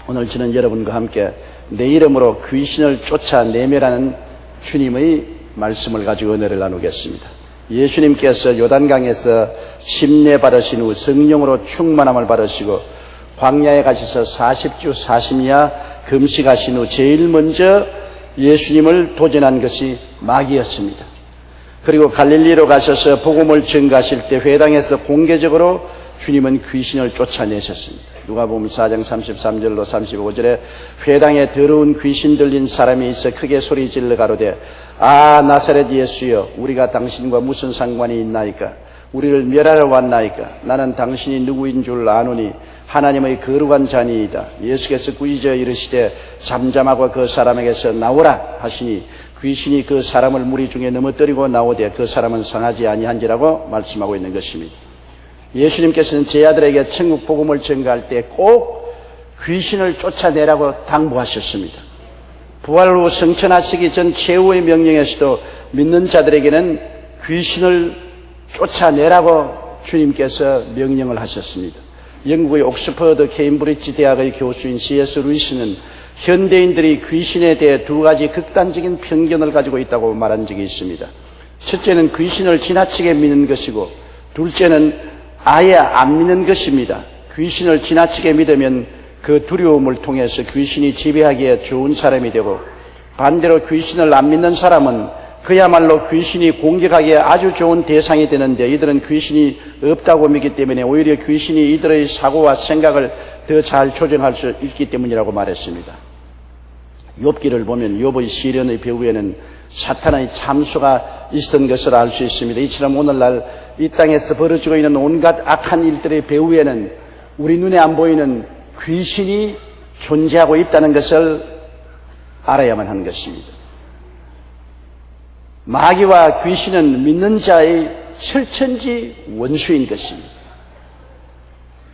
오늘 저는 여러분과 함께 내 이름으로 귀신을 쫓아내매라는 주님의 말씀을 가지고 은혜를 나누겠습니다. 예수님께서 요단강에서 침례 받으신 후 성령으로 충만함을 받으시고 광야에 가셔서 40주 40야 금식하신 후 제일 먼저 예수님을 도전한 것이 마귀였습니다. 그리고 갈릴리로 가셔서 복음을 전가하실 때 회당에서 공개적으로 주님은 귀신을 쫓아내셨습니다. 누가복음 4장 33절로 35절에 회당에 더러운 귀신 들린 사람이 있어 크게 소리 질러 가로되 아 나사렛 예수여 우리가 당신과 무슨 상관이 있나이까 우리를 멸하러 왔나이까 나는 당신이 누구인 줄 아노니 하나님의 거룩한 자니이다. 예수께서 꾸짖어 이르시되 잠잠하고 그 사람에게서 나오라 하시니 귀신이 그 사람을 무리 중에 넘어뜨리고 나오되 그 사람은 상하지 아니한지라고 말씀하고 있는 것입니다. 예수님께서는 제 아들에게 천국 복음을 전가할 때 꼭 귀신을 쫓아내라고 당부하셨습니다. 부활 후 성천하시기 전 최후의 명령에서도 믿는 자들에게는 귀신을 쫓아내라고 주님께서 명령을 하셨습니다. 영국의 옥스퍼드 케임브리지 대학의 교수인 C.S. 루이스는 현대인들이 귀신에 대해 두 가지 극단적인 편견을 가지고 있다고 말한 적이 있습니다. 첫째는 귀신을 지나치게 믿는 것이고 둘째는 아예 안 믿는 것입니다. 귀신을 지나치게 믿으면 그 두려움을 통해서 귀신이 지배하기에 좋은 사람이 되고 반대로 귀신을 안 믿는 사람은 그야말로 귀신이 공격하기에 아주 좋은 대상이 되는데 이들은 귀신이 없다고 믿기 때문에 오히려 귀신이 이들의 사고와 생각을 더 잘 조정할 수 있기 때문이라고 말했습니다. 욥기를 보면 욥의 시련의 배후에는 사탄의 참수가 있었던 것을 알 수 있습니다. 이처럼 오늘날 이 땅에서 벌어지고 있는 온갖 악한 일들의 배후에는 우리 눈에 안 보이는 귀신이 존재하고 있다는 것을 알아야만 하는 것입니다. 마귀와 귀신은 믿는 자의 철천지 원수인 것입니다.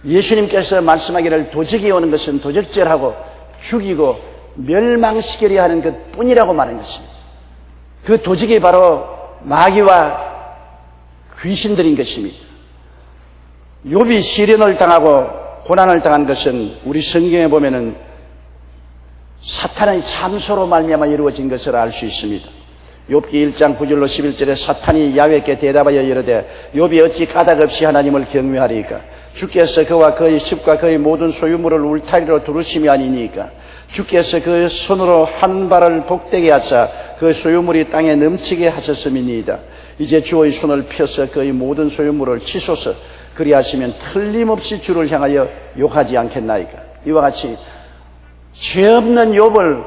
예수님께서 말씀하기를 도적이 오는 것은 도적질하고 죽이고 멸망시키려 하는 것뿐이라고 말한 것입니다. 그 도적이 바로 마귀와 귀신들인 것입니다. 욥이 시련을 당하고 고난을 당한 것은 우리 성경에 보면은 사탄의 참소로 말미암아 이루어진 것을 알 수 있습니다. 욥기 1장 9절로 11절에 사탄이 야훼께 대답하여 이르되 욥이 어찌 까닭없이 하나님을 경외하리이까 주께서 그와 그의 집과 그의 모든 소유물을 울타리로 두르심이 아니니까 주께서 그 손으로 한 발을 복되게 하사 그 소유물이 땅에 넘치게 하셨음이니이다. 이제 주의 손을 펴서 그의 모든 소유물을 치소서 그리하시면 틀림없이 주를 향하여 욕하지 않겠나이까. 이와 같이 죄 없는 욥을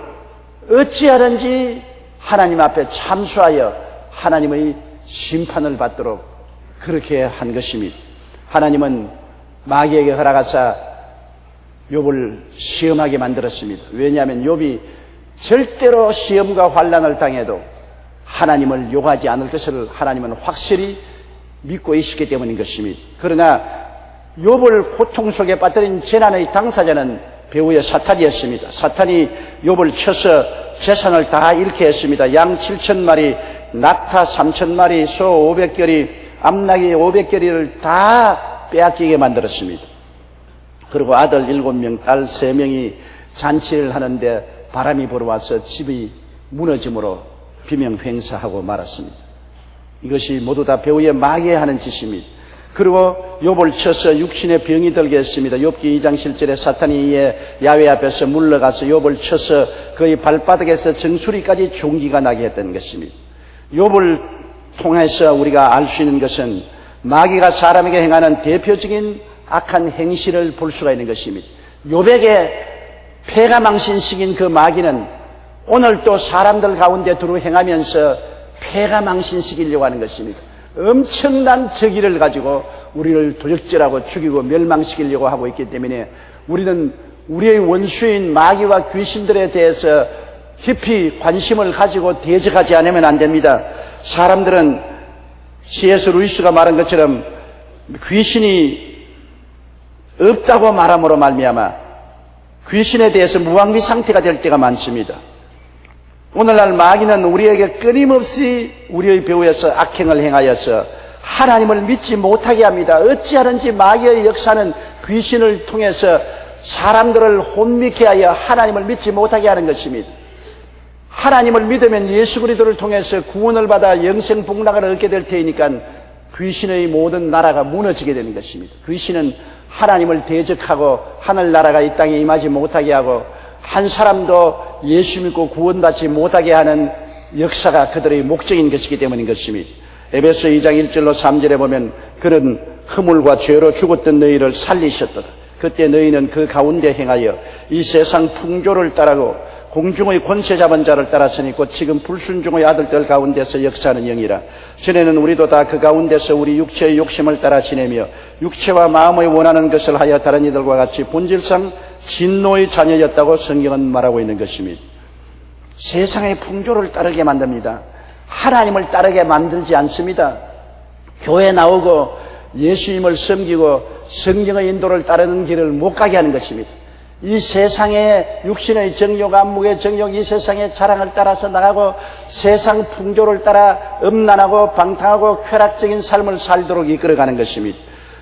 어찌하든지 하나님 앞에 참수하여 하나님의 심판을 받도록 그렇게 한 것입니다. 하나님은 마귀에게 허락하사 욥을 시험하게 만들었습니다. 왜냐하면 욥이 절대로 시험과 환난을 당해도 하나님을 욕하지 않을 것을 하나님은 확실히 믿고 있었기 때문인 것입니다. 그러나 욥을 고통 속에 빠뜨린 재난의 당사자는 배후의 사탄이었습니다. 사탄이 욥을 쳐서 재산을 다 잃게 했습니다. 양 7,000마리, 낙타 3,000마리, 소 500결이, 암나귀 500결이를 다 빼앗기게 만들었습니다. 그리고 아들 7명, 딸 3명이 잔치를 하는데 바람이 불어와서 집이 무너짐으로 비명횡사하고 말았습니다. 이것이 모두 다 배후의 마귀에 하는 짓입니다. 그리고 욥을 쳐서 육신의 병이 들게 했습니다. 욥기 2장 7절에 사탄이 이에 야훼 앞에서 물러가서 욥을 쳐서 그의 발바닥에서 정수리까지 종기가 나게 했던 것입니다. 욥을 통해서 우리가 알 수 있는 것은 마귀가 사람에게 행하는 대표적인 악한 행실을 볼 수가 있는 것입니다. 욥에게 폐가망신시킨 그 마귀는 오늘 또 사람들 가운데 두루 행하면서 폐가망신시키려고 하는 것입니다. 엄청난 저기를 가지고 우리를 도적질하고 죽이고 멸망시키려고 하고 있기 때문에 우리는 우리의 원수인 마귀와 귀신들에 대해서 깊이 관심을 가지고 대적하지 않으면 안 됩니다. 사람들은 C.S. 루이스가 말한 것처럼 귀신이 없다고 말함으로 말미암아 귀신에 대해서 무방비 상태가 될 때가 많습니다. 오늘날 마귀는 우리에게 끊임없이 우리의 배후에서 악행을 행하여서 하나님을 믿지 못하게 합니다. 어찌하든지 마귀의 역사는 귀신을 통해서 사람들을 혼미케 하여 하나님을 믿지 못하게 하는 것입니다. 하나님을 믿으면 예수 그리스도를 통해서 구원을 받아 영생 복락을 얻게 될 테니까 귀신의 모든 나라가 무너지게 되는 것입니다. 귀신은 하나님을 대적하고 하늘나라가 이 땅에 임하지 못하게 하고 한 사람도 예수 믿고 구원받지 못하게 하는 역사가 그들의 목적인 것이기 때문인 것입니다. 에베소 2장 1절로 3절에 보면 그런 허물과 죄로 죽었던 너희를 살리셨도다. 그때 너희는 그 가운데 행하여 이 세상 풍조를 따르고 공중의 권세 잡은 자를 따랐으니 곧 지금 불순종의 아들들 가운데서 역사하는 영이라. 전에는 우리도 다 그 가운데서 우리 육체의 욕심을 따라 지내며 육체와 마음의 원하는 것을 하여 다른 이들과 같이 본질상 진노의 자녀였다고 성경은 말하고 있는 것입니다. 세상의 풍조를 따르게 만듭니다. 하나님을 따르게 만들지 않습니다. 교회 나오고 예수님을 섬기고 성경의 인도를 따르는 길을 못 가게 하는 것입니다. 이 세상의 육신의 정욕, 안목의 정욕, 이 세상의 자랑을 따라서 나가고 세상 풍조를 따라 음란하고 방탕하고 쾌락적인 삶을 살도록 이끌어가는 것입니다.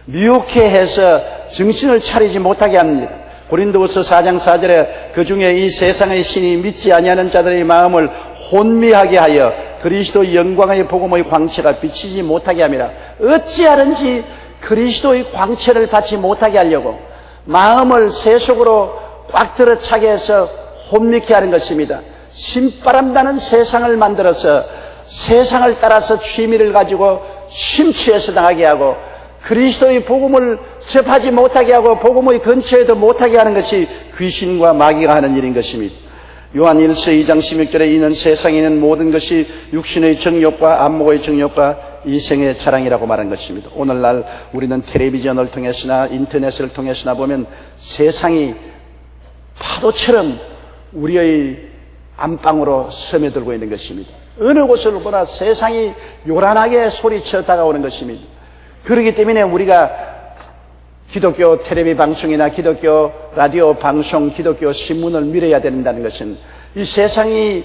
미혹해 해서 정신을 차리지 못하게 합니다. 고린도후서 4장 4절에 그 중에 이 세상의 신이 믿지 아니하는 자들의 마음을 혼미하게 하여 그리스도 영광의 복음의 광채가 비치지 못하게 함이라. 어찌하든지 그리스도의 광채를 받지 못하게 하려고 마음을 세속으로 꽉 들어차게 해서 혼미케 하는 것입니다. 신바람 나는 세상을 만들어서 세상을 따라서 취미를 가지고 심취해서 당하게 하고 그리스도의 복음을 접하지 못하게 하고 복음의 근처에도 못하게 하는 것이 귀신과 마귀가 하는 일인 것입니다. 요한 1서 2장 16절에 이는 세상에 있는 모든 것이 육신의 정욕과 안목의 정욕과 이생의 자랑이라고 말한 것입니다. 오늘날 우리는 텔레비전을 통해서나 인터넷을 통해서나 보면 세상이 파도처럼 우리의 안방으로 스며들고 있는 것입니다. 어느 곳을 보나 세상이 요란하게 소리쳐 다가오는 것입니다. 그렇기 때문에 우리가 기독교 텔레비 방송이나 기독교 라디오 방송, 기독교 신문을 믿어야 된다는 것은 이 세상이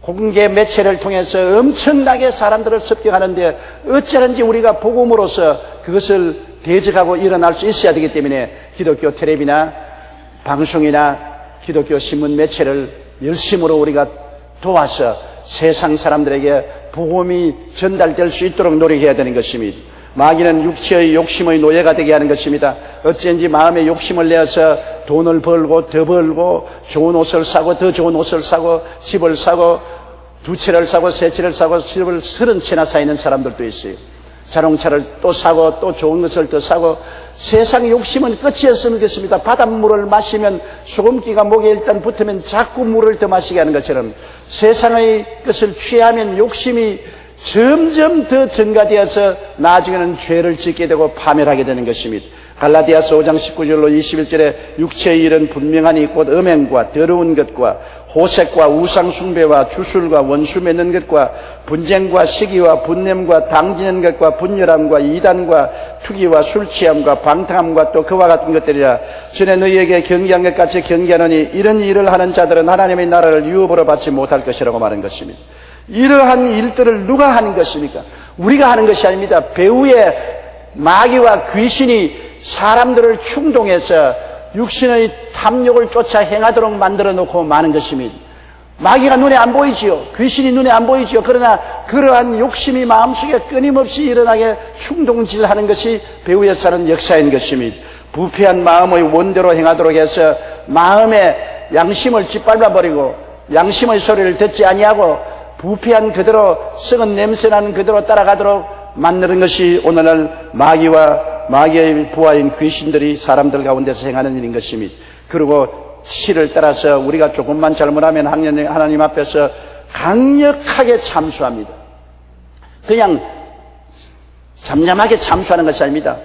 공개 매체를 통해서 엄청나게 사람들을 습격하는데 어찌하든지 우리가 복음으로서 그것을 대적하고 일어날 수 있어야 되기 때문에 기독교 텔레비나 방송이나 기독교 신문 매체를 열심으로 우리가 도와서 세상 사람들에게 복음이 전달될 수 있도록 노력해야 되는 것입니다. 마귀는 육체의 욕심의 노예가 되게 하는 것입니다. 어쩐지 마음의 욕심을 내어서 돈을 벌고 더 벌고 좋은 옷을 사고 더 좋은 옷을 사고 집을 사고 두 채를 사고 세 채를 사고 집을 30채나 사 있는 사람들도 있어요. 자동차를 또 사고 또 좋은 것을 더 사고 세상 욕심은 끝이 없으면 좋겠습니다. 바닷물을 마시면 소금기가 목에 일단 붙으면 자꾸 물을 더 마시게 하는 것처럼 세상의 것을 취하면 욕심이 점점 더 증가되어서 나중에는 죄를 짓게 되고 파멸하게 되는 것입니다. 갈라디아서 5장 19절로 21절에 육체의 일은 분명하니 곧 음행과 더러운 것과 호색과 우상숭배와 주술과 원수 맺는 것과 분쟁과 시기와 분냄과 당지는 것과 분열함과 이단과 투기와 술취함과 방탕함과 또 그와 같은 것들이라. 전에 너희에게 경계한 것 같이 경계하노니 이런 일을 하는 자들은 하나님의 나라를 유업으로 받지 못할 것이라고 말한 것입니다. 이러한 일들을 누가 하는 것입니까? 우리가 하는 것이 아닙니다. 배후에 마귀와 귀신이 사람들을 충동해서 육신의 탐욕을 쫓아 행하도록 만들어 놓고 마는 것입니다. 마귀가 눈에 안 보이지요. 귀신이 눈에 안 보이지요. 그러나 그러한 욕심이 마음속에 끊임없이 일어나게 충동질하는 것이 배후에 사는 역사인 것입니다. 부패한 마음의 원대로 행하도록 해서 마음의 양심을 짓밟아버리고 양심의 소리를 듣지 아니하고 부패한 그대로 썩은 냄새나는 그대로 따라가도록 만드는 것이 오늘날 마귀와 마귀의 부하인 귀신들이 사람들 가운데서 행하는 일인 것입니다. 그리고 시를 따라서 우리가 조금만 잘못하면 하나님 앞에서 강력하게 참수합니다. 그냥 잠잠하게 참수하는 것이 아닙니다.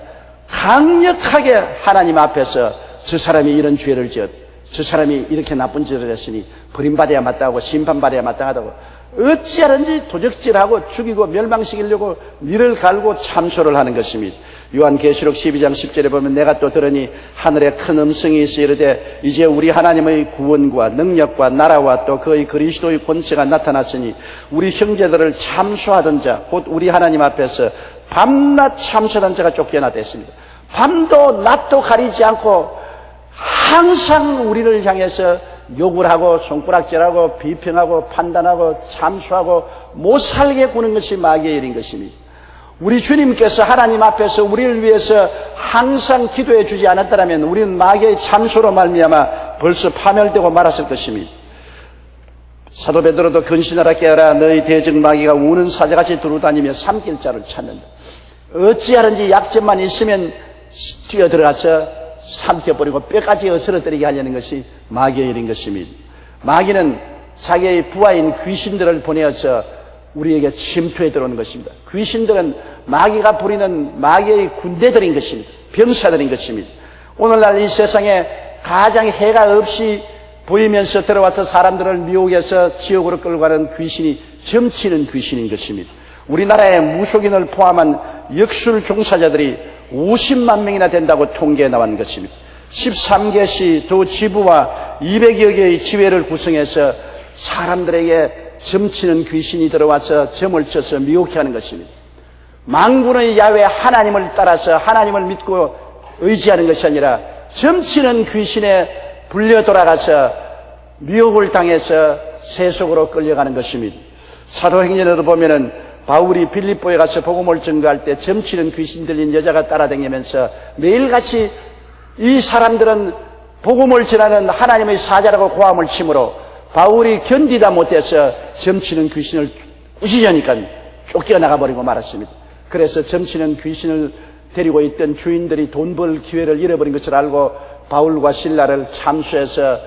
강력하게 하나님 앞에서 저 사람이 이런 죄를 지었, 저 사람이 이렇게 나쁜 짓을 했으니 버림받아야 마땅하고 심판받아야 마땅하다고 어찌하든지 도적질하고 죽이고 멸망시키려고 니를 갈고 참소를 하는 것입니다. 요한계시록 12장 10절에 보면 내가 또 들으니 하늘에 큰 음성이 있어 이르되 이제 우리 하나님의 구원과 능력과 나라와 또 그의 그리스도의 권세가 나타났으니 우리 형제들을 참소하던 자 곧 우리 하나님 앞에서 밤낮 참소하던 자가 쫓겨나다 했습니다. 밤도 낮도 가리지 않고 항상 우리를 향해서 욕을 하고 손가락질하고 비평하고 판단하고 참수하고 못 살게 구는 것이 마귀의 일인 것입니다. 우리 주님께서 하나님 앞에서 우리를 위해서 항상 기도해 주지 않았다면 우리는 마귀의 참소로 말미암아 벌써 파멸되고 말았을 것입니다. 사도 베드로도 근신하라 깨어라 너희 대적 마귀가 우는 사자같이 두루다니며 삼킬 자를 찾는다. 어찌하든지 약점만 있으면 뛰어들어가서 삼켜버리고 뼈까지 어스러뜨리게 하려는 것이 마귀의 일인 것입니다. 마귀는 자기의 부하인 귀신들을 보내어서 우리에게 침투해 들어오는 것입니다. 귀신들은 마귀가 부리는 마귀의 군대들인 것입니다. 병사들인 것입니다. 오늘날 이 세상에 가장 해가 없이 보이면서 들어와서 사람들을 미혹해서 지옥으로 끌고 가는 귀신이 점치는 귀신인 것입니다. 우리나라의 무속인을 포함한 역술 종사자들이 50만 명이나 된다고 통계에 나온 것입니다. 13개시 도 지부와 200여 개의 지회를 구성해서 사람들에게 점치는 귀신이 들어와서 점을 쳐서 미혹해 하는 것입니다. 만군의 야훼 하나님을 따라서 하나님을 믿고 의지하는 것이 아니라 점치는 귀신에 불려 돌아가서 미혹을 당해서 세속으로 끌려가는 것입니다. 사도행전에도 보면은 바울이 빌립보에 가서 복음을 전가할 때 점치는 귀신 들린 여자가 따라다니면서 매일같이 이 사람들은 복음을 전하는 하나님의 사자라고 고함을 치므로 바울이 견디다 못해서 점치는 귀신을 꾸짖으니까 쫓겨나가 버리고 말았습니다. 그래서 점치는 귀신을 데리고 있던 주인들이 돈 벌 기회를 잃어버린 것을 알고 바울과 실라를 참수해서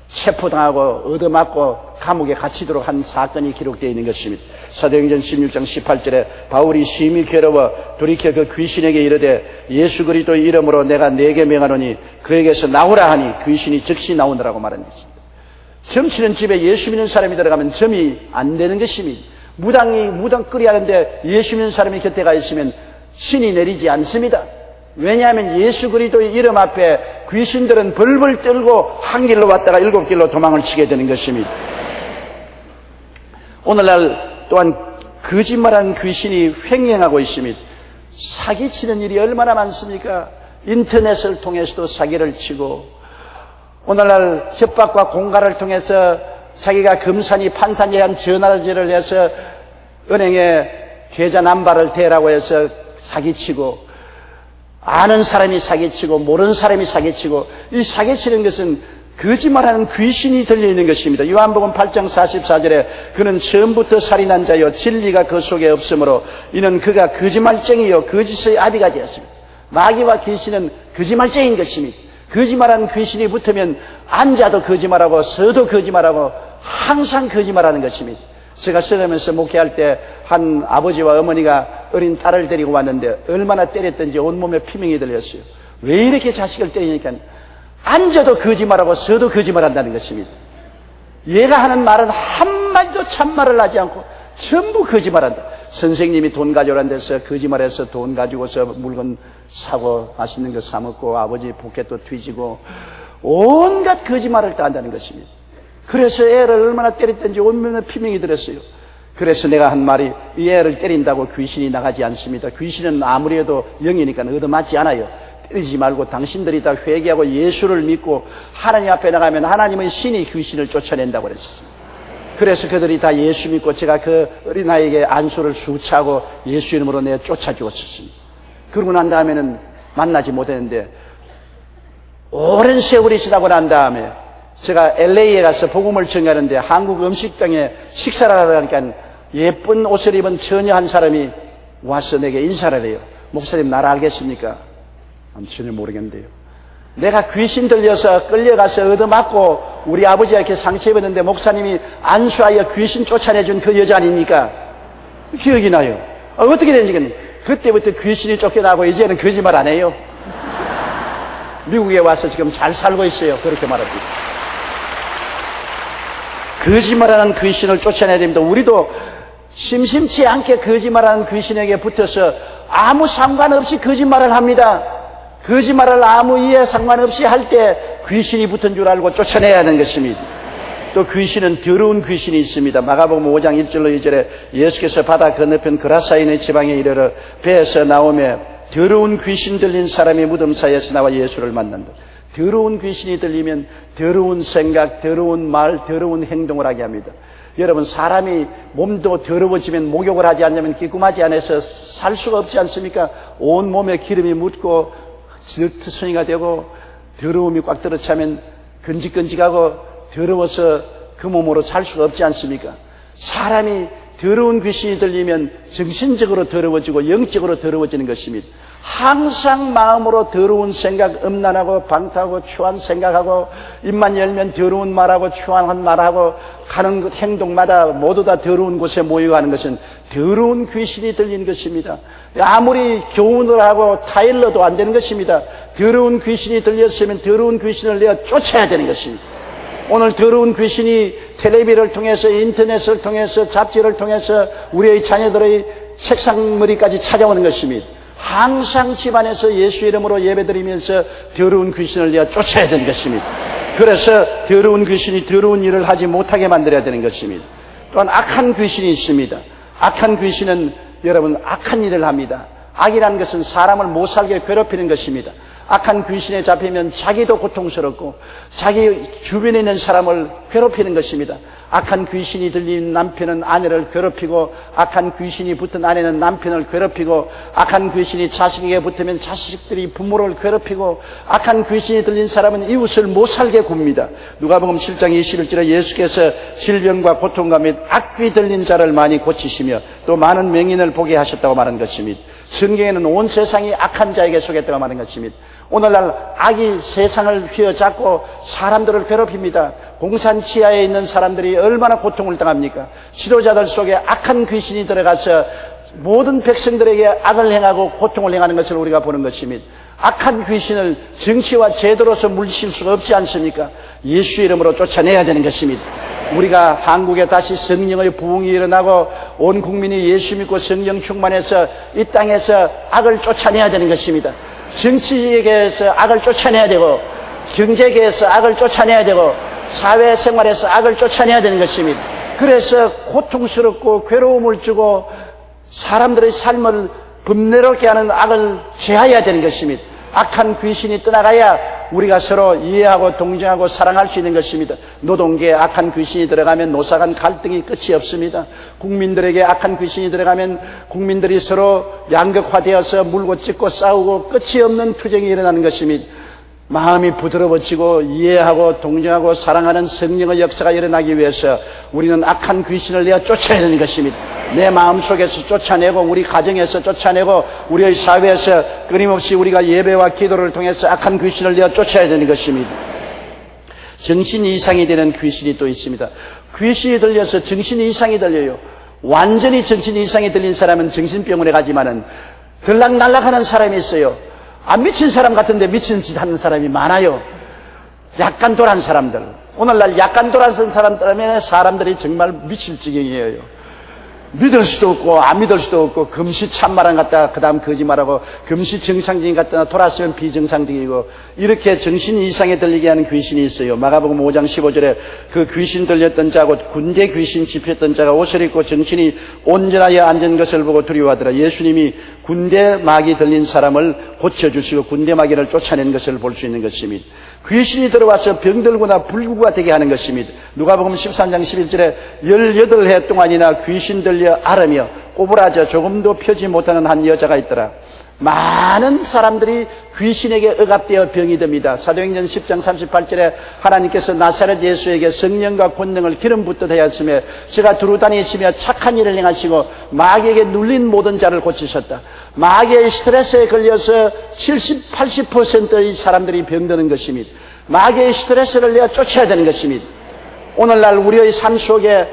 체포당하고 얻어맞고 감옥에 갇히도록 한 사건이 기록되어 있는 것입니다. 사도행전 16장 18절에 바울이 심히 괴로워 돌이켜 그 귀신에게 이르되 예수 그리스도의 이름으로 내가 네게 명하노니 그에게서 나오라 하니 귀신이 즉시 나오느라고 말한 것입니다. 점치는 집에 예수 믿는 사람이 들어가면 점이 안 되는 것입니다. 무당 끓이하는데 예수 믿는 사람이 곁에 가 있으면 신이 내리지 않습니다. 왜냐하면 예수 그리스도의 이름 앞에 귀신들은 벌벌 떨고 한 길로 왔다가 7길로 도망을 치게 되는 것입니다. 오늘날 또한 거짓말하는 귀신이 횡행하고 있습니다. 사기치는 일이 얼마나 많습니까? 인터넷을 통해서도 사기를 치고 오늘날 협박과 공갈을 통해서 자기가 검사니 판사니 한 전화질을 해서 은행에 계좌 남발을 대라고 해서 사기치고 아는 사람이 사기치고 모르는 사람이 사기치고 이 사기치는 것은 거짓말하는 귀신이 들려있는 것입니다. 요한복음 8장 44절에 그는 처음부터 살인한 자요 진리가 그 속에 없으므로 이는 그가 거짓말쟁이요 거짓의 아비가 되었습니다. 마귀와 귀신은 거짓말쟁이인 것입니다. 거짓말하는 귀신이 붙으면 앉아도 거짓말하고 서도 거짓말하고 항상 거짓말하는 것입니다. 제가 쓰러면서 목회할 때 한 아버지와 어머니가 어린 딸을 데리고 왔는데 얼마나 때렸던지 온몸에 피멍이 들렸어요. 왜 이렇게 자식을 때리니까 앉아도 거짓말하고 서도 거짓말한다는 것입니다. 얘가 하는 말은 한마디도 참말을 하지 않고 전부 거짓말한다. 선생님이 돈 가져오란 데서 거짓말해서 돈 가지고서 물건 사고 맛있는 거 사 먹고 아버지 포켓도 뒤지고 온갖 거짓말을 다 한다는 것입니다. 그래서 애를 얼마나 때렸던지 온몸에 피멍이 들었어요. 그래서 내가 한 말이 이 애를 때린다고 귀신이 나가지 않습니다. 귀신은 아무리 해도 영이니까 얻어맞지 않아요. 때리지 말고 당신들이 다 회개하고 예수를 믿고 하나님 앞에 나가면 하나님의 신이 귀신을 쫓아낸다고 그랬었습니다. 그래서 그들이 다 예수 믿고 제가 그 어린아이에게 안수를 수차고 예수 이름으로 내가 쫓아주었습니다. 그러고 난 다음에는 만나지 못했는데 오랜 세월이 지나고 난 다음에 제가 LA에 가서 복음을 전하는데 한국 음식당에 식사를 하려니까 예쁜 옷을 입은 처녀 한 사람이 와서 내게 인사를 해요. 목사님 나를 알겠습니까? 전혀 모르겠는데요. 내가 귀신 들려서 끌려가서 얻어맞고 우리 아버지가 이렇게 상처 입었는데 목사님이 안수하여 귀신 쫓아내준 그 여자 아닙니까? 기억이 나요. 어떻게 된지 그때부터 귀신이 쫓겨나고 이제는 거짓말 안 해요. 미국에 와서 지금 잘 살고 있어요. 그렇게 말합니다. 거짓말하는 귀신을 쫓아내야 됩니다. 우리도 심심치 않게 거짓말하는 귀신에게 붙어서 아무 상관없이 거짓말을 합니다. 거짓말을 아무 이해 상관없이 할 때 귀신이 붙은 줄 알고 쫓아내야 하는 것입니다. 또 귀신은 더러운 귀신이 있습니다. 마가복음 5장 1절로 2절에 예수께서 바다 건너편 그라사인의 지방에 이르러 배에서 나오며 더러운 귀신 들린 사람이 무덤 사이에서 나와 예수를 만난다. 더러운 귀신이 들리면 더러운 생각, 더러운 말, 더러운 행동을 하게 합니다. 여러분, 사람이 몸도 더러워지면 목욕을 하지 않으면 기kum하지 않아서 살 수가 없지 않습니까? 온 몸에 기름이 묻고 질투성이가 되고 더러움이 꽉 들어차면 건직건직하고 더러워서 그 몸으로 살 수가 없지 않습니까? 사람이 더러운 귀신이 들리면 정신적으로 더러워지고 영적으로 더러워지는 것입니다. 항상 마음으로 더러운 생각, 음란하고 방탕하고 추한 생각하고 입만 열면 더러운 말하고 추한 말하고 가는 것 행동마다 모두 다 더러운 곳에 모여가는 것은 더러운 귀신이 들린 것입니다. 아무리 교훈을 하고 타일러도 안 되는 것입니다. 더러운 귀신이 들렸으면 더러운 귀신을 내가 쫓아야 되는 것입니다. 오늘 더러운 귀신이 텔레비를 통해서 인터넷을 통해서 잡지를 통해서 우리의 자녀들의 책상머리까지 찾아오는 것입니다. 항상 집안에서 예수 이름으로 예배드리면서 더러운 귀신을 내가 쫓아야 되는 것입니다. 그래서 더러운 귀신이 더러운 일을 하지 못하게 만들어야 되는 것입니다. 또한 악한 귀신이 있습니다. 악한 귀신은 여러분 악한 일을 합니다. 악이라는 것은 사람을 못 살게 괴롭히는 것입니다. 악한 귀신에 잡히면 자기도 고통스럽고 자기 주변에 있는 사람을 괴롭히는 것입니다. 악한 귀신이 들린 남편은 아내를 괴롭히고 악한 귀신이 붙은 아내는 남편을 괴롭히고 악한 귀신이 자식에게 붙으면 자식들이 부모를 괴롭히고 악한 귀신이 들린 사람은 이웃을 못 살게 굽니다. 누가복음 7장 21절에 예수께서 질병과 고통과 및 악귀 들린 자를 많이 고치시며 또 많은 맹인을 보게 하셨다고 말한 것입니다. 성경에는 온 세상이 악한 자에게 속했다고 말한 것입니다. 오늘날 악이 세상을 휘어잡고 사람들을 괴롭힙니다. 공산 치하에 있는 사람들이 얼마나 고통을 당합니까? 지도자들 속에 악한 귀신이 들어가서 모든 백성들에게 악을 행하고 고통을 행하는 것을 우리가 보는 것입니다. 악한 귀신을 정치와 제도로서 물리칠 수가 없지 않습니까? 예수 이름으로 쫓아내야 되는 것입니다. 우리가 한국에 다시 성령의 부흥이 일어나고 온 국민이 예수 믿고 성령 충만해서 이 땅에서 악을 쫓아내야 되는 것입니다. 정치계에서 악을 쫓아내야 되고 경제계에서 악을 쫓아내야 되고 사회생활에서 악을 쫓아내야 되는 것입니다. 그래서 고통스럽고 괴로움을 주고 사람들의 삶을 범례롭게 하는 악을 제하여야 되는 것입니다. 악한 귀신이 떠나가야 우리가 서로 이해하고 동정하고 사랑할 수 있는 것입니다. 노동계에 악한 귀신이 들어가면 노사 간 갈등이 끝이 없습니다. 국민들에게 악한 귀신이 들어가면 국민들이 서로 양극화되어서 물고 찢고 싸우고 끝이 없는 투쟁이 일어나는 것입니다. 마음이 부드러워지고 이해하고 동정하고 사랑하는 성령의 역사가 일어나기 위해서 우리는 악한 귀신을 내어 쫓아야 되는 것입니다. 내 마음속에서 쫓아내고 우리 가정에서 쫓아내고 우리의 사회에서 끊임없이 우리가 예배와 기도를 통해서 악한 귀신을 내어 쫓아야 되는 것입니다. 정신 이상이 되는 귀신이 또 있습니다. 귀신이 들려서 정신 이상이 들려요. 완전히 정신 이상이 들린 사람은 정신병원에 가지만은 들락날락하는 사람이 있어요. 안 미친 사람 같은데 미친 짓 하는 사람이 많아요. 약간 돌아온 사람들. 오늘날 약간 돌아온 사람 때문에 사람들이 정말 미칠 지경이에요. 믿을 수도 없고 안 믿을 수도 없고 금시 참말한 같다 그 다음 거짓말하고 금시 정상적인 같다 돌았으면 비정상적이고 이렇게 정신 이상에 들리게 하는 귀신이 있어요. 마가복음 5장 15절에 그 귀신 들렸던 자고 군대 귀신 집혔던 자가 옷을 입고 정신이 온전하여 앉은 것을 보고 두려워하더라. 예수님이 군대 마귀 들린 사람을 고쳐주시고 군대 마귀를 쫓아낸 것을 볼 수 있는 것입니다. 귀신이 들어와서 병들거나 불구가 되게 하는 것입니다. 누가복음 13장 11절에 18해 동안이나 귀신 들려 앓으며 꼬부라져 조금도 펴지 못하는 한 여자가 있더라. 많은 사람들이 귀신에게 억압되어 병이 듭니다. 사도행전 10장 38절에 하나님께서 나사렛 예수에게 성령과 권능을 기름 붓듯 하였으며 제가 두루 다니시며 착한 일을 행하시고 마귀에게 눌린 모든 자를 고치셨다. 마귀의 스트레스에 걸려서 70, 80%의 사람들이 병드는 것입니다. 마귀의 스트레스를 내가 쫓아야 되는 것입니다. 오늘날 우리의 삶 속에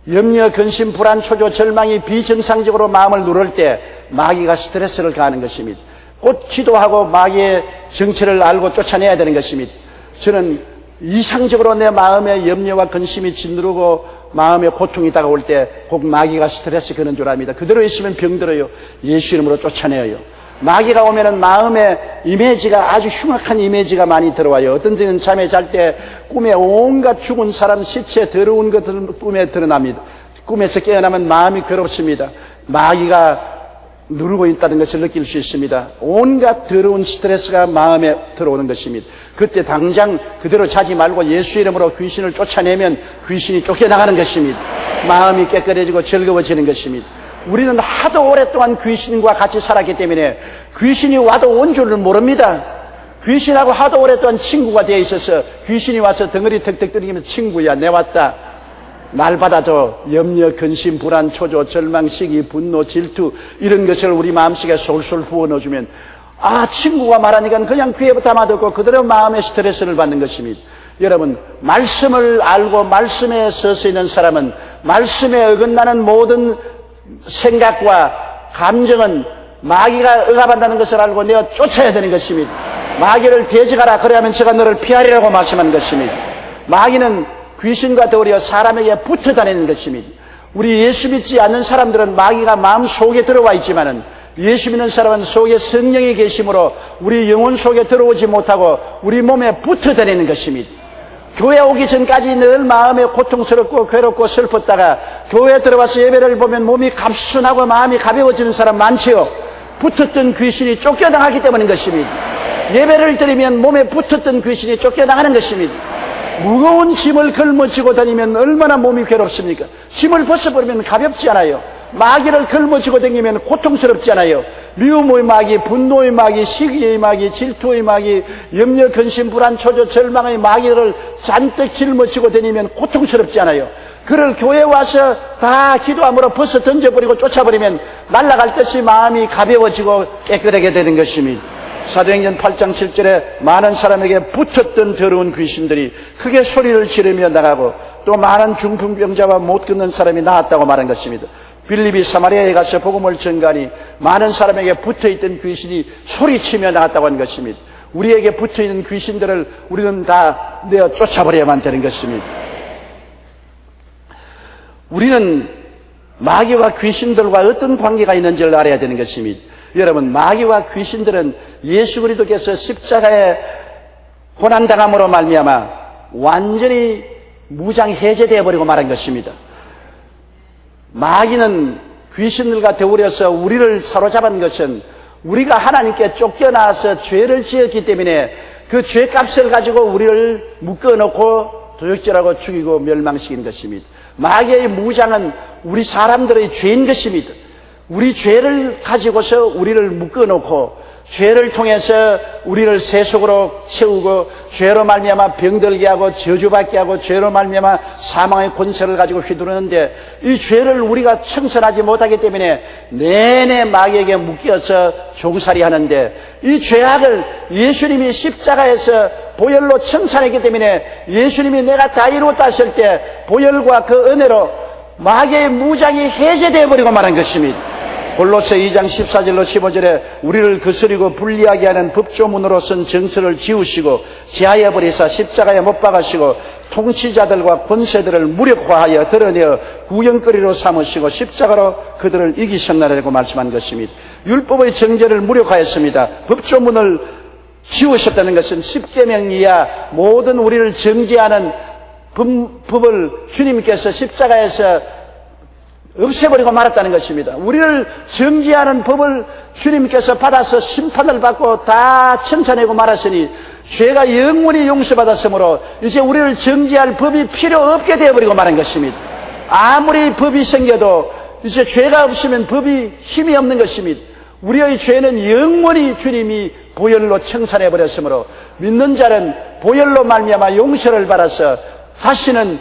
염려, 근심, 불안, 초조, 절망이 비정상적으로 마음을 누를 때 마귀가 스트레스를 가하는 것입니다. 곧 기도하고 마귀의 정체를 알고 쫓아내야 되는 것입니다. 저는 이상적으로 내 마음에 염려와 근심이 짓누르고 마음에 고통이 다가올 때 꼭 마귀가 스트레스 거는 줄 압니다. 그대로 있으면 병들어요. 예수 이름으로 쫓아내요. 마귀가 오면은 마음에 이미지가 아주 흉악한 이미지가 많이 들어와요. 어떤 때는 잠에 잘 때 꿈에 온갖 죽은 사람 시체 더러운 것들 꿈에 드러납니다. 꿈에서 깨어나면 마음이 괴롭습니다. 마귀가 누르고 있다는 것을 느낄 수 있습니다. 온갖 더러운 스트레스가 마음에 들어오는 것입니다. 그때 당장 그대로 자지 말고 예수 이름으로 귀신을 쫓아내면 귀신이 쫓겨나가는 것입니다. 마음이 깨끗해지고 즐거워지는 것입니다. 우리는 하도 오랫동안 귀신과 같이 살았기 때문에 귀신이 와도 온 줄을 모릅니다. 귀신하고 하도 오랫동안 친구가 되어 있어서 귀신이 와서 덩어리 턱턱 때리면서 친구야 내 왔다. 날 받아줘. 염려, 근심, 불안, 초조, 절망, 시기, 분노, 질투 이런 것을 우리 마음속에 솔솔 부어 넣어주면 친구가 말하니까 그냥 귀에 담아듣고 그대로 마음의 스트레스를 받는 것입니다. 여러분, 말씀을 알고 말씀에 서서 있는 사람은 말씀에 어긋나는 모든 생각과 감정은 마귀가 억압한다는 것을 알고 내가 쫓아야 되는 것입니다. 마귀를 대적하라. 그래야만 제가 너를 피하리라고 말씀한 것입니다. 마귀는 귀신과 더불어 사람에게 붙어 다니는 것입니다. 우리 예수 믿지 않는 사람들은 마귀가 마음 속에 들어와 있지만은 예수 믿는 사람은 속에 성령이 계심으로 우리 영혼 속에 들어오지 못하고 우리 몸에 붙어 다니는 것입니다. 교회 오기 전까지 늘 마음에 고통스럽고 괴롭고 슬펐다가 교회에 들어와서 예배를 보면 몸이 갑순하고 마음이 가벼워지는 사람 많지요. 붙었던 귀신이 쫓겨나가기 때문인 것입니다. 예배를 드리면 몸에 붙었던 귀신이 쫓겨나가는 것입니다. 무거운 짐을 걸머쥐고 다니면 얼마나 몸이 괴롭습니까? 짐을 벗어버리면 가볍지 않아요. 마귀를 걸머쥐고 다니면 고통스럽지 않아요. 미움의 마귀, 분노의 마귀, 시기의 마귀, 질투의 마귀, 염려, 근심, 불안, 초조, 절망의 마귀를 잔뜩 짊어지고 다니면 고통스럽지 않아요. 그를 교회에 와서 다 기도함으로 벗어 던져버리고 쫓아버리면 날아갈 듯이 마음이 가벼워지고 깨끗하게 되는 것입니다. 사도행전 8장 7절에 많은 사람에게 붙었던 더러운 귀신들이 크게 소리를 지르며 나가고 또 많은 중풍병자와 못 걷는 사람이 나았다고 말한 것입니다. 빌립이 사마리아에 가서 복음을 전가하니 많은 사람에게 붙어있던 귀신이 소리치며 나갔다고 하는 것입니다. 우리에게 붙어있는 귀신들을 우리는 다 내어 쫓아버려야만 되는 것입니다. 우리는 마귀와 귀신들과 어떤 관계가 있는지를 알아야 되는 것입니다. 여러분, 마귀와 귀신들은 예수 그리스도께서 십자가에 고난당함으로 말미암아 완전히 무장 해제되어 버리고 말한 것입니다. 마귀는 귀신들과 더불어서 우리를 사로잡은 것은 우리가 하나님께 쫓겨나서 죄를 지었기 때문에 그 죄값을 가지고 우리를 묶어놓고 도적질하고 죽이고 멸망시킨 것입니다. 마귀의 무장은 우리 사람들의 죄인 것입니다. 우리 죄를 가지고서 우리를 묶어놓고 죄를 통해서 우리를 세속으로 채우고 죄로 말미암아 병들게 하고 저주받게 하고 죄로 말미암아 사망의 권세를 가지고 휘두르는데 이 죄를 우리가 청산하지 못하기 때문에 내내 마귀에게 묶여서 종살이 하는데 이 죄악을 예수님이 십자가에서 보혈로 청산했기 때문에 예수님이 내가 다 이루었다 하실 때 보혈과 그 은혜로 마귀의 무장이 해제되어 버리고 말한 것입니다. 골로새 2장 14절로 15절에 우리를 거스리고 불리하게 하는 법조문으로 쓴 정처를 지우시고 제하여 버리사 십자가에 못 박으시고 통치자들과 권세들을 무력화하여 드러내어 구경거리로 삼으시고 십자가로 그들을 이기셨나라고 말씀한 것입니다. 율법의 정죄를 무력화했습니다. 법조문을 지우셨다는 것은 십계명 이하 모든 우리를 정죄하는 법을 주님께서 십자가에서 없애버리고 말았다는 것입니다. 우리를 정죄하는 법을 주님께서 받아서 심판을 받고 다 청산하고 말았으니 죄가 영원히 용서받았으므로 이제 우리를 정죄할 법이 필요 없게 되어버리고 말한 것입니다. 아무리 법이 생겨도 이제 죄가 없으면 법이 힘이 없는 것입니다. 우리의 죄는 영원히 주님이 보혈로 청산해버렸으므로 믿는 자는 보혈로 말미암아 용서를 받아서 다시는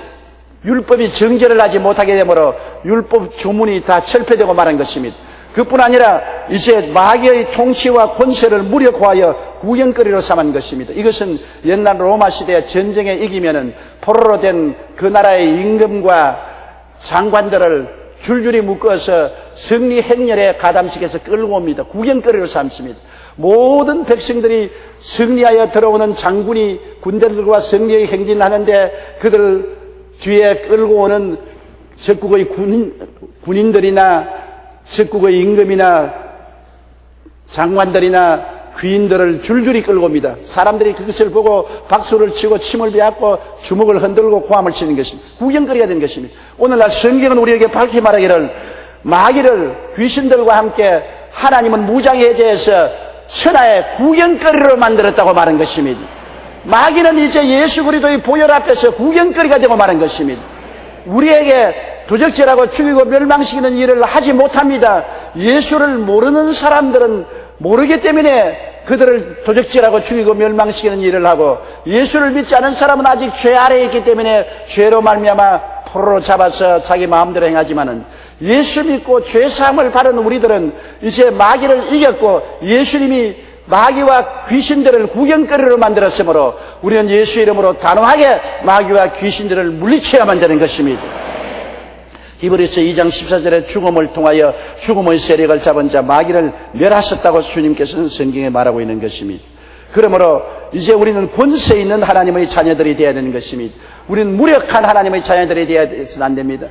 율법이 정죄를 하지 못하게 되므로 율법 조문이 다 철폐되고 말한 것입니다. 그뿐 아니라 이제 마귀의 통치와 권세를 무력화하여 구경거리로 삼은 것입니다. 이것은 옛날 로마 시대 전쟁에 이기면은 포로로 된 그 나라의 임금과 장관들을 줄줄이 묶어서 승리 행렬에 가담시켜서 끌고 옵니다. 구경거리로 삼습니다. 모든 백성들이 승리하여 들어오는 장군이 군대들과 승리의 행진하는데 그들을 뒤에 끌고 오는 적국의 군인들이나 적국의 임금이나 장관들이나 귀인들을 줄줄이 끌고 옵니다. 사람들이 그것을 보고 박수를 치고 침을 베었고 주먹을 흔들고 고함을 치는 것입니다. 구경거리가 된 것입니다. 오늘날 성경은 우리에게 밝히 말하기를 마귀를 귀신들과 함께 하나님은 무장해제해서 천하의 구경거리로 만들었다고 말한 것입니다. 마귀는 이제 예수 그리스도의 보혈 앞에서 구경거리가 되고 말한 것입니다. 우리에게 도적질하고 죽이고 멸망시키는 일을 하지 못합니다. 예수를 모르는 사람들은 모르기 때문에 그들을 도적질하고 죽이고 멸망시키는 일을 하고, 예수를 믿지 않은 사람은 아직 죄 아래에 있기 때문에 죄로 말미암아 포로로 잡아서 자기 마음대로 행하지만은, 예수 믿고 죄사함을 받은 우리들은 이제 마귀를 이겼고 예수님이 마귀와 귀신들을 구경거리로 만들었으므로 우리는 예수 이름으로 단호하게 마귀와 귀신들을 물리쳐야만 되는 것입니다. 히브리서 2장 14절에 죽음을 통하여 죽음의 세력을 잡은 자 마귀를 멸하셨다고 주님께서는 성경에 말하고 있는 것입니다. 그러므로 이제 우리는 권세 있는 하나님의 자녀들이 되어야 되는 것입니다. 우리는 무력한 하나님의 자녀들이 되어서는 안 됩니다.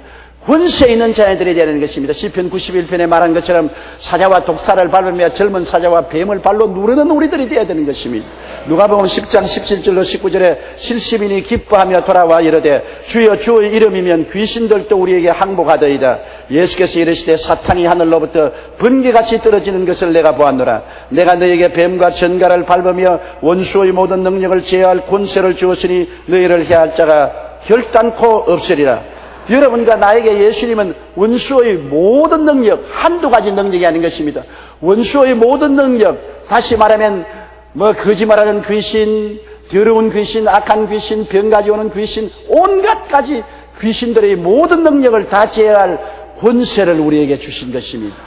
권세 있는 자녀들이 되어야 되는 것입니다. 시편 91편에 말한 것처럼 사자와 독사를 밟으며 젊은 사자와 뱀을 발로 누르는 우리들이 되어야 되는 것입니다. 누가복음 10장 17절로 19절에 70인이 기뻐하며 돌아와 이르되 주여 주의 이름이면 귀신들도 우리에게 항복하더이다. 예수께서 이르시되 사탄이 하늘로부터 번개같이 떨어지는 것을 내가 보았노라. 내가 너에게 뱀과 전갈을 밟으며 원수의 모든 능력을 제어할 권세를 주었으니 너희를 해할 자가 결단코 없으리라. 여러분과 나에게 예수님은 원수의 모든 능력, 한두 가지 능력이 아닌 것입니다. 원수의 모든 능력, 다시 말하면 거짓말하는 귀신, 더러운 귀신, 악한 귀신, 병 가져오는 귀신, 온갖 가지 귀신들의 모든 능력을 다 제어할 권세를 우리에게 주신 것입니다.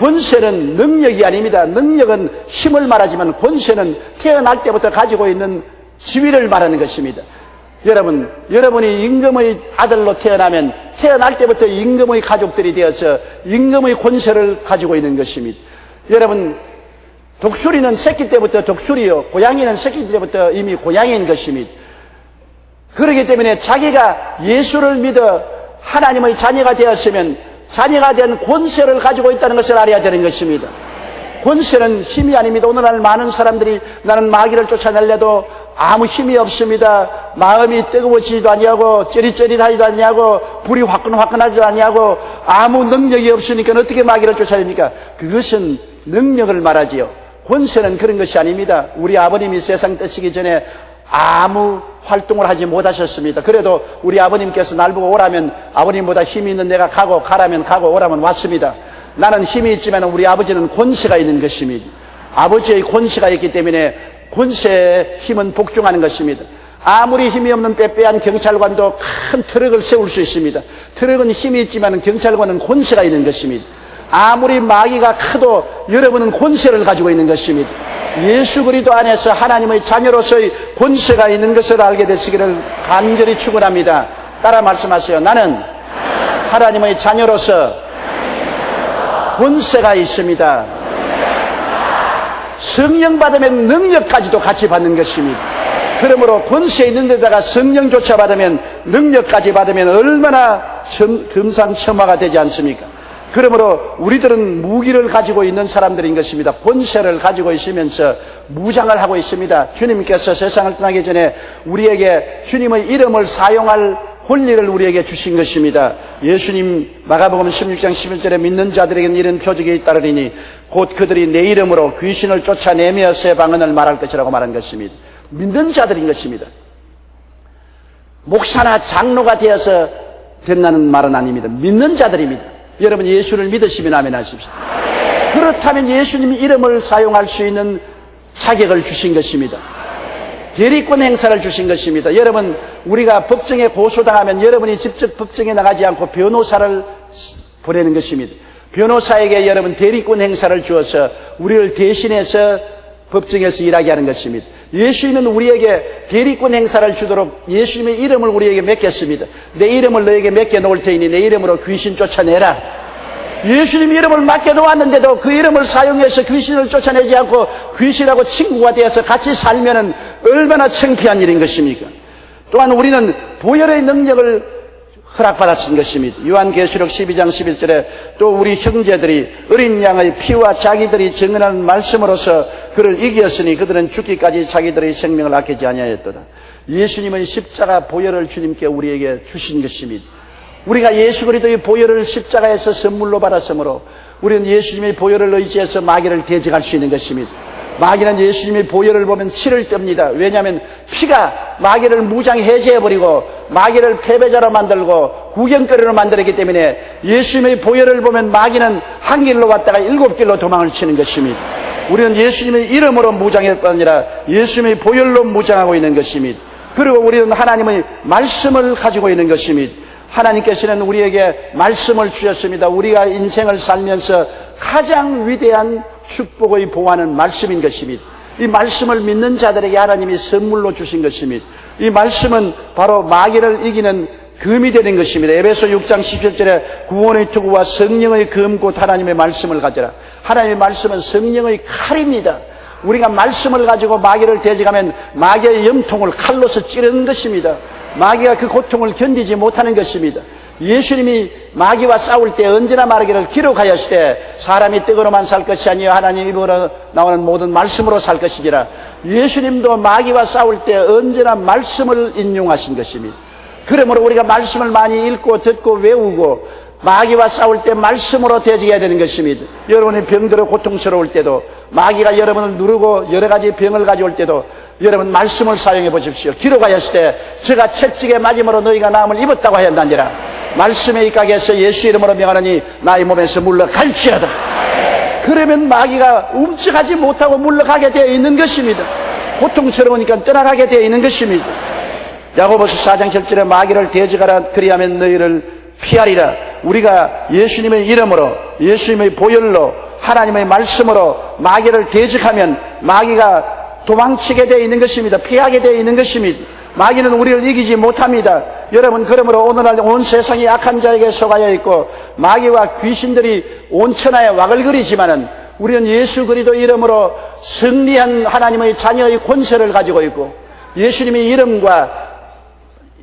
권세는 능력이 아닙니다. 능력은 힘을 말하지만 권세는 태어날 때부터 가지고 있는 지위를 말하는 것입니다. 여러분이 임금의 아들로 태어나면 태어날 때부터 임금의 가족들이 되어서 임금의 권세를 가지고 있는 것입니다. 여러분, 독수리는 새끼 때부터 독수리요, 고양이는 새끼 때부터 이미 고양이인 것입니다. 그렇기 때문에 자기가 예수를 믿어 하나님의 자녀가 되었으면 자녀가 된 권세를 가지고 있다는 것을 알아야 되는 것입니다. 권세는 힘이 아닙니다. 오늘날 많은 사람들이 나는 마귀를 쫓아내려도 아무 힘이 없습니다. 마음이 뜨거워지지도 아니하고 쩌릿쩌릿하지도 아니하고 불이 화끈화끈하지도 아니하고 아무 능력이 없으니까 어떻게 마귀를 쫓아냅니까? 그것은 능력을 말하지요. 권세는 그런 것이 아닙니다. 우리 아버님이 세상 떠시기 전에 아무 활동을 하지 못하셨습니다. 그래도 우리 아버님께서 날 보고 오라면 아버님보다 힘이 있는 내가 가라면 가고 오라면 왔습니다. 나는 힘이 있지만 우리 아버지는 권세가 있는 것입니다. 아버지의 권세가 있기 때문에 권세의 힘은 복종하는 것입니다. 아무리 힘이 없는 빼빼한 경찰관도 큰 트럭을 세울 수 있습니다. 트럭은 힘이 있지만 경찰관은 권세가 있는 것입니다. 아무리 마귀가 커도 여러분은 권세를 가지고 있는 것입니다. 예수 그리스도 안에서 하나님의 자녀로서의 권세가 있는 것을 알게 되시기를 간절히 축원합니다. 따라 말씀하세요. 나는 하나님의 자녀로서 권세가 있습니다. 성령 받으면 능력까지도 같이 받는 것입니다. 그러므로 권세 있는 데다가 성령조차 받으면 능력까지 받으면 얼마나 금상첨화가 되지 않습니까? 그러므로 우리들은 무기를 가지고 있는 사람들인 것입니다. 권세를 가지고 있으면서 무장을 하고 있습니다. 주님께서 세상을 떠나기 전에 우리에게 주님의 이름을 사용할 권리를 우리에게 주신 것입니다. 예수님 마가복음 16장 11절에 믿는 자들에게는 이런 표적이 잇따르리니 곧 그들이 내 이름으로 귀신을 쫓아내며 새 방언을 말할 것이라고 말한 것입니다. 믿는 자들인 것입니다. 목사나 장로가 되어서 된다는 말은 아닙니다. 믿는 자들입니다. 여러분 예수를 믿으시면 아멘 하십시오. 그렇다면 예수님 이름을 사용할 수 있는 자격을 주신 것입니다. 대리권 행사를 주신 것입니다. 여러분 우리가 법정에 고소당하면 여러분이 직접 법정에 나가지 않고 변호사를 보내는 것입니다. 변호사에게 여러분 대리권 행사를 주어서 우리를 대신해서 법정에서 일하게 하는 것입니다. 예수님은 우리에게 대리권 행사를 주도록 예수님의 이름을 우리에게 맡겼습니다. 내 이름을 너에게 맡겨놓을 테니 내 이름으로 귀신 쫓아내라. 예수님 이름을 맡겨놓았는데도 그 이름을 사용해서 귀신을 쫓아내지 않고 귀신하고 친구가 되어서 같이 살면은 얼마나 창피한 일인 것입니까? 또한 우리는 보혈의 능력을 허락받았은 것입니다. 요한계시록 12장 11절에 또 우리 형제들이 어린 양의 피와 자기들이 증언하는 말씀으로서 그를 이겼으니 그들은 죽기까지 자기들의 생명을 아끼지 아니하였도다. 예수님은 십자가 보혈을 주님께 우리에게 주신 것입니다. 우리가 예수 그리스도의 보혈을 십자가에서 선물로 받았으므로 우리는 예수님의 보혈을 의지해서 마귀를 대적할 수 있는 것입니다. 마귀는 예수님의 보혈을 보면 치를 떱니다. 왜냐하면 피가 마귀를 무장해제해버리고 마귀를 패배자로 만들고 구경거리로 만들었기 때문에 예수님의 보혈을 보면 마귀는 한 길로 왔다가 7길로 도망을 치는 것입니다. 우리는 예수님의 이름으로 무장할 뿐 아니라 예수님의 보혈로 무장하고 있는 것입니다. 그리고 우리는 하나님의 말씀을 가지고 있는 것입니다. 하나님께서는 우리에게 말씀을 주셨습니다. 우리가 인생을 살면서 가장 위대한 축복의 보화는 말씀인 것입니다. 이 말씀을 믿는 자들에게 하나님이 선물로 주신 것입니다. 이 말씀은 바로 마귀를 이기는 금이 되는 것입니다. 에베소 6장 17절에 구원의 투구와 성령의 금 곧 하나님의 말씀을 가져라. 하나님의 말씀은 성령의 칼입니다. 우리가 말씀을 가지고 마귀를 대적하면 마귀의 염통을 칼로서 찌르는 것입니다. 마귀가 그 고통을 견디지 못하는 것입니다. 예수님이 마귀와 싸울 때 언제나 말하기를 기록하였으되 사람이 떡으로만 살 것이 아니요 하나님 입으로 나오는 모든 말씀으로 살 것이니라. 예수님도 마귀와 싸울 때 언제나 말씀을 인용하신 것입니다. 그러므로 우리가 말씀을 많이 읽고 듣고 외우고 마귀와 싸울 때 말씀으로 대적해야 되는 것입니다. 여러분이 병들어 고통스러울 때도 마귀가 여러분을 누르고 여러 가지 병을 가져올 때도 여러분 말씀을 사용해 보십시오. 기록하였을 때 제가 채찍에 맞음으로 너희가 나음을 입었다고 하였나니라. 말씀에 입각해서 예수 이름으로 명하노니 나의 몸에서 물러갈지어다. 그러면 마귀가 움직하지 못하고 물러가게 되어 있는 것입니다. 고통스러우니까 떠나가게 되어 있는 것입니다. 야고보서 4장 7절에 마귀를 대적하라 그리하면 너희를 피하리라. 우리가 예수님의 이름으로 예수님의 보혈로 하나님의 말씀으로 마귀를 대적하면 마귀가 도망치게 되어 있는 것입니다. 피하게 되어 있는 것입니다. 마귀는 우리를 이기지 못합니다. 여러분, 그러므로 오늘날 온 세상이 악한 자에게 속하여 있고 마귀와 귀신들이 온 천하에 와글거리지만은 우리는 예수 그리스도 이름으로 승리한 하나님의 자녀의 권세를 가지고 있고 예수님의 이름과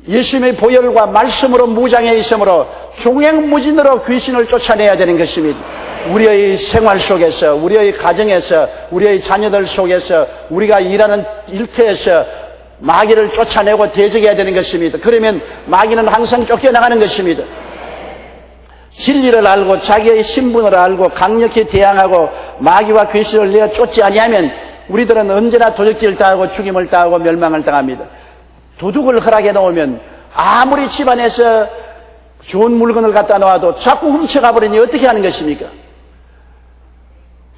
예수님의 보혈과 말씀으로 무장해 있으므로 종횡무진으로 귀신을 쫓아내야 되는 것입니다. 우리의 생활 속에서, 우리의 가정에서, 우리의 자녀들 속에서, 우리가 일하는 일터에서 마귀를 쫓아내고 대적해야 되는 것입니다. 그러면 마귀는 항상 쫓겨나가는 것입니다. 진리를 알고 자기의 신분을 알고 강력히 대항하고 마귀와 귀신을 내어 쫓지 아니하면 우리들은 언제나 도적질을 당하고 죽임을 당하고 멸망을 당합니다. 도둑을 허락해 놓으면 아무리 집안에서 좋은 물건을 갖다 놓아도 자꾸 훔쳐가 버리니 어떻게 하는 것입니까?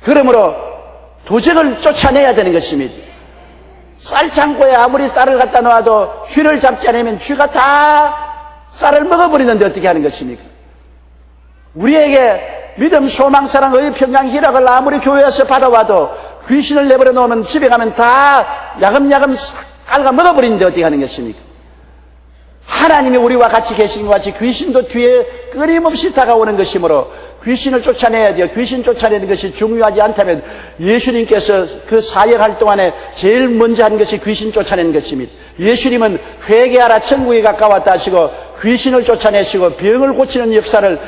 그러므로 도적을 쫓아내야 되는 것입니다. 쌀창고에 아무리 쌀을 갖다 놓아도 쥐를 잡지 않으면 쥐가 다 쌀을 먹어버리는데 어떻게 하는 것입니까? 우리에게 믿음, 소망, 사랑, 의, 평강, 희락을 아무리 교회에서 받아와도 귀신을 내버려 놓으면 집에 가면 다 야금야금 깔아 먹어버리는데 어떻게 하는 것입니까? 하나님이 우리와 같이 계신 것 같이 귀신도 뒤에 끊임없이 다가오는 것이므로 귀신을 쫓아내야 돼요. 귀신 쫓아내는 것이 중요하지 않다면 예수님께서 그 사역할 동안에 제일 먼저 한 것이 귀신 쫓아내는 것입니다. 예수님은 회개하라 천국이 가까웠다 하시고 귀신을 쫓아내시고 병을 고치는 역사를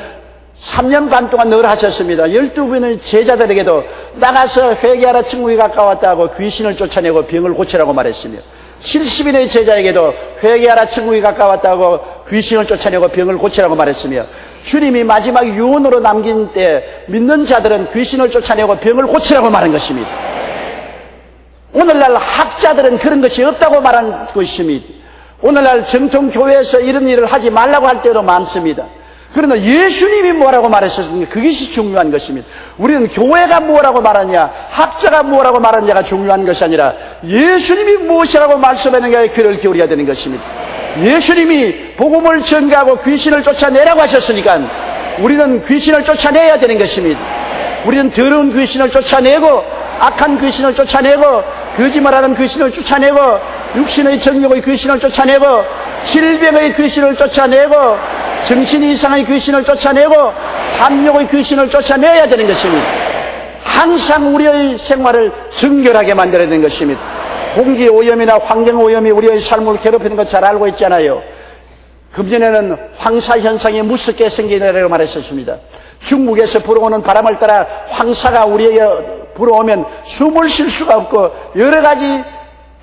3년 반 동안 늘 하셨습니다. 12분의 제자들에게도 나가서 회개하라 천국이 가까웠다 하고 귀신을 쫓아내고 병을 고치라고 말했으며 70인의 제자에게도 회개하라 천국이 가까웠다고 귀신을 쫓아내고 병을 고치라고 말했으며 주님이 마지막 유언으로 남긴 때 믿는 자들은 귀신을 쫓아내고 병을 고치라고 말한 것입니다. 오늘날 학자들은 그런 것이 없다고 말한 것입니다. 오늘날 정통교회에서 이런 일을 하지 말라고 할 때도 많습니다. 그러나 예수님이 뭐라고 말하셨습니까? 그것이 중요한 것입니다. 우리는 교회가 뭐라고 말하냐, 학자가 뭐라고 말하냐가 중요한 것이 아니라 예수님이 무엇이라고 말씀하는가에 귀를 기울여야 되는 것입니다. 예수님이 복음을 전가하고 귀신을 쫓아내라고 하셨으니까 우리는 귀신을 쫓아내야 되는 것입니다. 우리는 더러운 귀신을 쫓아내고 악한 귀신을 쫓아내고 거짓말하는 귀신을 쫓아내고 육신의 정욕의 귀신을 쫓아내고 질병의 귀신을 쫓아내고 정신 이상의 귀신을 쫓아내고 탐욕의 귀신을 쫓아내야 되는 것입니다. 항상 우리의 생활을 정결하게 만들어야 되는 것입니다. 공기 오염이나 환경 오염이 우리의 삶을 괴롭히는 것 잘 알고 있잖아요. 금년에는 황사 현상이 무섭게 생기느라고 말했었습니다. 중국에서 불어오는 바람을 따라 황사가 우리에게 불어오면 숨을 쉴 수가 없고 여러 가지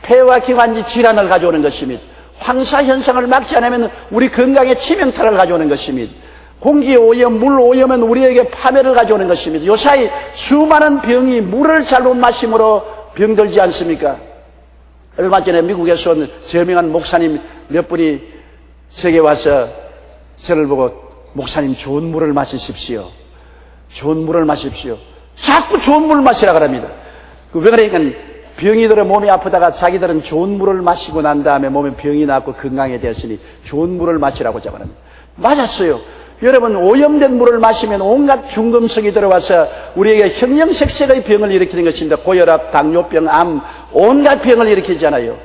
폐와 기관지 질환을 가져오는 것입니다. 황사 현상을 막지 않으면 우리 건강에 치명타를 가져오는 것입니다. 공기 오염, 물 오염은 우리에게 파멸을 가져오는 것입니다. 요사이 수많은 병이 물을 잘못 마심으로 병들지 않습니까? 얼마 전에 미국에서 온 저명한 목사님 몇 분이 제게 와서 저를 보고 목사님 좋은 물을 마시십시오. 좋은 물을 마십시오. 자꾸 좋은 물을 마시라 그럽니다. 왜 그러니까 병이들은 몸이 아프다가 자기들은 좋은 물을 마시고 난 다음에 몸에 병이 났고 건강해 되었으니 좋은 물을 마시라고 적어합니다. 맞았어요. 여러분, 오염된 물을 마시면 온갖 중금속이 들어와서 우리에게 형형색색의 병을 일으키는 것입니다. 고혈압, 당뇨병, 암, 온갖 병을 일으키잖아요.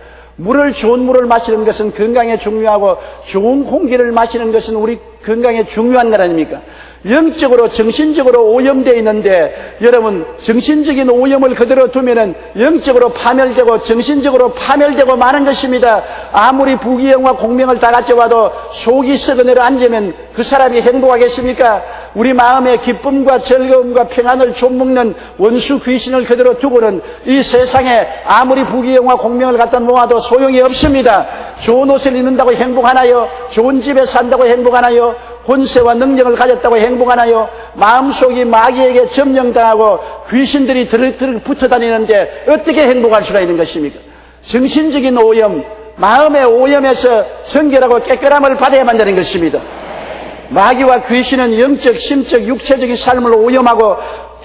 좋은 물을 마시는 것은 건강에 중요하고 좋은 공기를 마시는 것은 우리 건강에 중요한 것 아닙니까? 영적으로 정신적으로 오염되어 있는데 여러분 정신적인 오염을 그대로 두면은 영적으로 파멸되고 정신적으로 파멸되고 마는 것입니다. 아무리 부귀영화 공명을 다 가져와도 속이 썩어내려 앉으면 그 사람이 행복하겠습니까? 우리 마음의 기쁨과 즐거움과 평안을 좀먹는 원수 귀신을 그대로 두고는 이 세상에 아무리 부귀영화 공명을 갖다 모아도 소용이 없습니다. 좋은 옷을 입는다고 행복하나요? 좋은 집에 산다고 행복하나요? 혼세와 능력을 가졌다고 행복하나요? 마음속이 마귀에게 점령당하고 귀신들이 붙어 다니는데 어떻게 행복할 수가 있는 것입니까? 정신적인 오염, 마음의 오염에서 정결하고 깨끗함을 받아야만 되는 것입니다. 마귀와 귀신은 영적, 심적, 육체적인 삶을 오염하고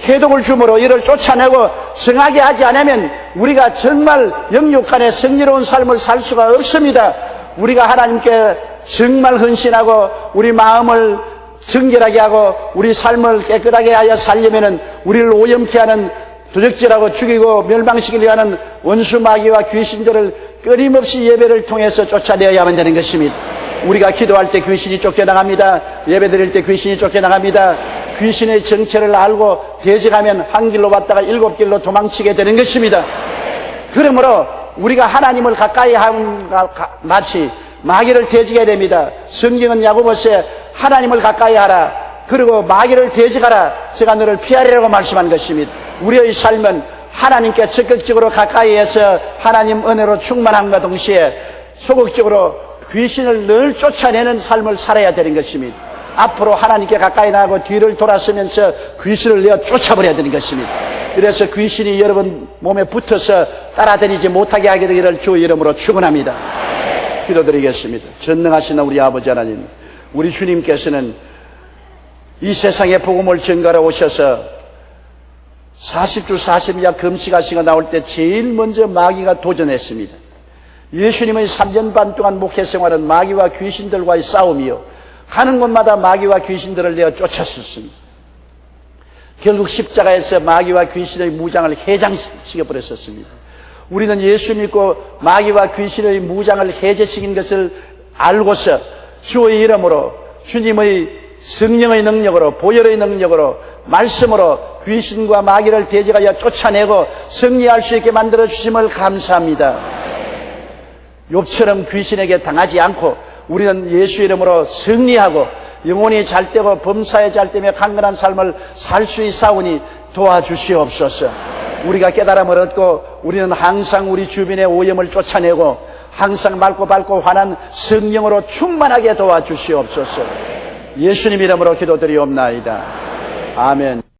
해독을 주므로 이를 쫓아내고 정하게 하지 않으면 우리가 정말 영육간에 성리로운 삶을 살 수가 없습니다. 우리가 하나님께 정말 헌신하고 우리 마음을 정결하게 하고 우리 삶을 깨끗하게 하여 살려면은 우리를 오염케 하는 도적질하고 죽이고 멸망시키려 하는 원수 마귀와 귀신들을 끊임없이 예배를 통해서 쫓아내어야만 되는 것입니다. 우리가 기도할 때 귀신이 쫓겨나갑니다. 예배 드릴 때 귀신이 쫓겨나갑니다. 귀신의 정체를 알고 대적하면 한 길로 왔다가 7길로 도망치게 되는 것입니다. 그러므로 우리가 하나님을 가까이 함과 마치 마귀를 대적해야 됩니다. 성경은 야고보서에 하나님을 가까이 하라. 그리고 마귀를 대적하라. 제가 너를 피하리라고 말씀한 것입니다. 우리의 삶은 하나님께 적극적으로 가까이해서 하나님 은혜로 충만함과 동시에 소극적으로 귀신을 늘 쫓아내는 삶을 살아야 되는 것입니다. 앞으로 하나님께 가까이 나가고 뒤를 돌아서면서 귀신을 내어 쫓아버려야 되는 것입니다. 그래서 귀신이 여러분 몸에 붙어서 따라다니지 못하게 하게 되기를 주의 이름으로 축원합니다. 기도드리겠습니다. 전능하신 우리 아버지 하나님, 우리 주님께서는 이 세상에 복음을 전가하러 오셔서 40주 40야 금식하시고 나올 때 제일 먼저 마귀가 도전했습니다. 예수님의 3년 반 동안 목회 생활은 마귀와 귀신들과의 싸움이요, 가는 곳마다 마귀와 귀신들을 내어 쫓았었습니다. 결국 십자가에서 마귀와 귀신의 무장을 해장시켜버렸었습니다. 우리는 예수 믿고 마귀와 귀신의 무장을 해제시킨 것을 알고서 주의 이름으로 주님의 성령의 능력으로 보혈의 능력으로 말씀으로 귀신과 마귀를 대적하여 쫓아내고 승리할 수 있게 만들어 주심을 감사합니다. 욥처럼 귀신에게 당하지 않고 우리는 예수 이름으로 승리하고 영혼이 잘되고 범사에 잘되며 강건한 삶을 살 수 있사오니 도와주시옵소서. 우리가 깨달음을 얻고 우리는 항상 우리 주변의 오염을 쫓아내고 항상 맑고 밝고 환한 성령으로 충만하게 도와주시옵소서. 예수님 이름으로 기도드리옵나이다. 아멘.